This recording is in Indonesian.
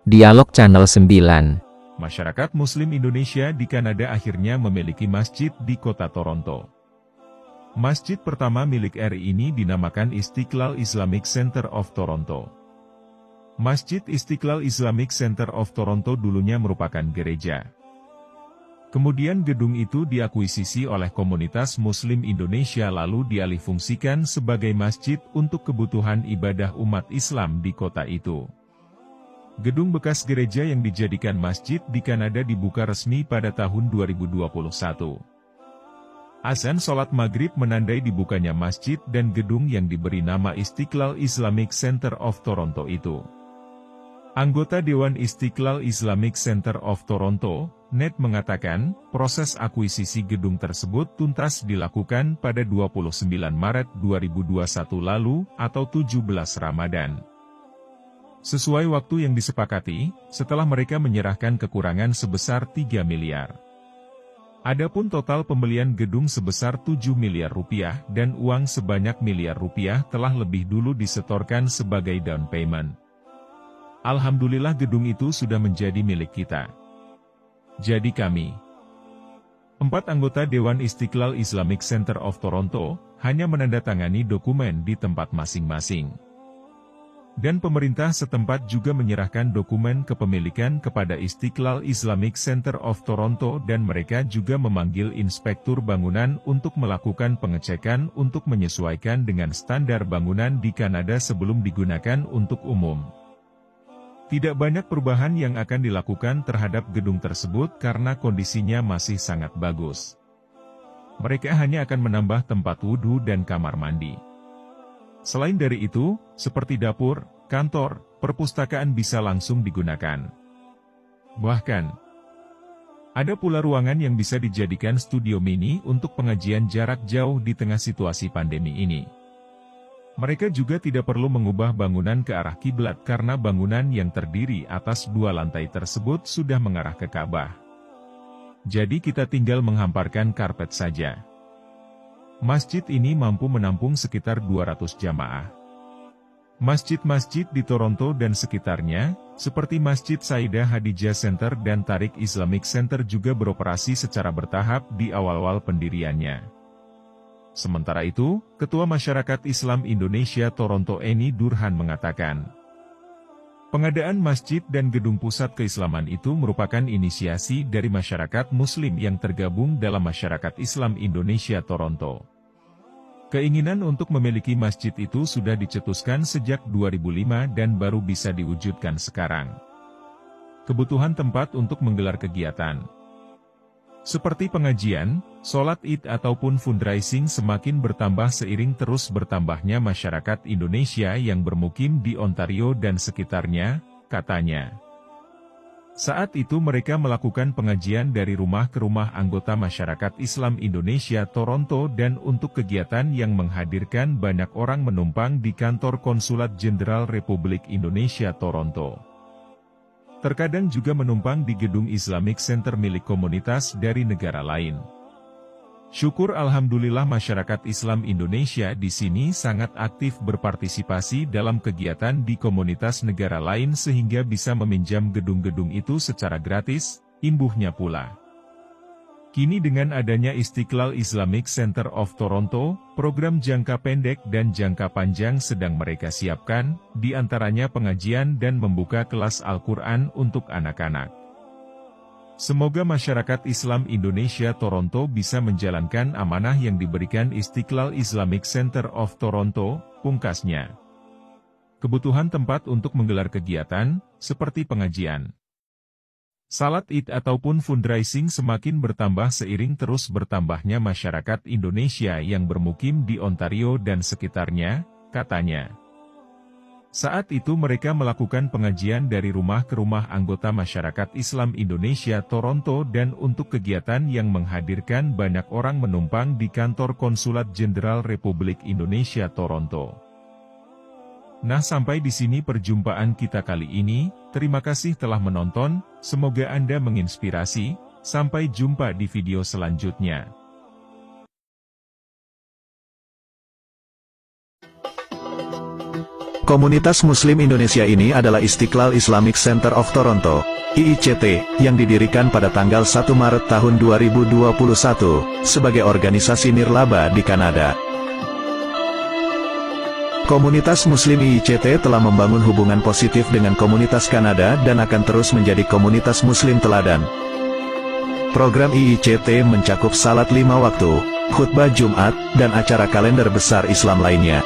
Dialog Channel 9. Masyarakat Muslim Indonesia di Kanada akhirnya memiliki masjid di kota Toronto. Masjid pertama milik RI ini dinamakan Istiqlal Islamic Center of Toronto. Masjid Istiqlal Islamic Center of Toronto dulunya merupakan gereja. Kemudian gedung itu diakuisisi oleh komunitas Muslim Indonesia lalu dialihfungsikan sebagai masjid untuk kebutuhan ibadah umat Islam di kota itu. Gedung bekas gereja yang dijadikan masjid di Kanada dibuka resmi pada tahun 2021. Azan sholat maghrib menandai dibukanya masjid dan gedung yang diberi nama Istiqlal Islamic Center of Toronto itu. Anggota Dewan Istiqlal Islamic Center of Toronto, Ned mengatakan, proses akuisisi gedung tersebut tuntas dilakukan pada 29 Maret 2021 lalu, atau 17 Ramadan. Sesuai waktu yang disepakati, setelah mereka menyerahkan kekurangan sebesar 3 miliar. Adapun total pembelian gedung sebesar 7 miliar rupiah dan uang sebanyak miliar rupiah telah lebih dulu disetorkan sebagai down payment. Alhamdulillah gedung itu sudah menjadi milik kita. Jadi kami, 4 anggota Dewan Istiqlal Islamic Center of Toronto, hanya menandatangani dokumen di tempat masing-masing. Dan pemerintah setempat juga menyerahkan dokumen kepemilikan kepada Istiqlal Islamic Center of Toronto dan mereka juga memanggil inspektur bangunan untuk melakukan pengecekan untuk menyesuaikan dengan standar bangunan di Kanada sebelum digunakan untuk umum. Tidak banyak perubahan yang akan dilakukan terhadap gedung tersebut karena kondisinya masih sangat bagus. Mereka hanya akan menambah tempat wudhu dan kamar mandi. Selain dari itu, seperti dapur, kantor, perpustakaan bisa langsung digunakan. Bahkan, ada pula ruangan yang bisa dijadikan studio mini untuk pengajian jarak jauh di tengah situasi pandemi ini. Mereka juga tidak perlu mengubah bangunan ke arah kiblat karena bangunan yang terdiri atas 2 lantai tersebut sudah mengarah ke Ka'bah. Jadi kita tinggal menghamparkan karpet saja. Masjid ini mampu menampung sekitar 200 jamaah. Masjid-masjid di Toronto dan sekitarnya, seperti Masjid Sayyidah Hadijah Center dan Tariq Islamic Center juga beroperasi secara bertahap di awal-awal pendiriannya. Sementara itu, Ketua Masyarakat Islam Indonesia Toronto Eni Durhan mengatakan, pengadaan masjid dan gedung pusat keislaman itu merupakan inisiasi dari masyarakat Muslim yang tergabung dalam Masyarakat Islam Indonesia Toronto. Keinginan untuk memiliki masjid itu sudah dicetuskan sejak 2005 dan baru bisa diwujudkan sekarang. Kebutuhan tempat untuk menggelar kegiatan seperti pengajian, sholat Id ataupun fundraising semakin bertambah seiring terus bertambahnya masyarakat Indonesia yang bermukim di Ontario dan sekitarnya, katanya. Saat itu mereka melakukan pengajian dari rumah ke rumah anggota masyarakat Islam Indonesia Toronto dan untuk kegiatan yang menghadirkan banyak orang menumpang di kantor Konsulat Jenderal Republik Indonesia Toronto. Terkadang juga menumpang di gedung Islamic Center milik komunitas dari negara lain. Syukur alhamdulillah masyarakat Islam Indonesia di sini sangat aktif berpartisipasi dalam kegiatan di komunitas negara lain sehingga bisa meminjam gedung-gedung itu secara gratis, imbuhnya pula. Kini dengan adanya Istiqlal Islamic Center of Toronto, program jangka pendek dan jangka panjang sedang mereka siapkan, di antaranya pengajian dan membuka kelas Al-Quran untuk anak-anak. Semoga masyarakat Islam Indonesia Toronto bisa menjalankan amanah yang diberikan Istiqlal Islamic Center of Toronto, pungkasnya. Kebutuhan tempat untuk menggelar kegiatan, seperti pengajian, salat Id ataupun fundraising semakin bertambah seiring terus bertambahnya masyarakat Indonesia yang bermukim di Ontario dan sekitarnya, katanya. Saat itu mereka melakukan pengajian dari rumah ke rumah anggota masyarakat Islam Indonesia Toronto dan untuk kegiatan yang menghadirkan banyak orang menumpang di kantor Konsulat Jenderal Republik Indonesia Toronto. Nah, sampai di sini perjumpaan kita kali ini, terima kasih telah menonton, semoga Anda menginspirasi, sampai jumpa di video selanjutnya. Komunitas Muslim Indonesia ini adalah Istiqlal Islamic Center of Toronto, IICT, yang didirikan pada tanggal 1 Maret tahun 2021, sebagai organisasi nirlaba di Kanada. Komunitas Muslim IICT telah membangun hubungan positif dengan komunitas Kanada dan akan terus menjadi komunitas Muslim teladan. Program IICT mencakup salat 5 waktu, khutbah Jumat, dan acara kalender besar Islam lainnya.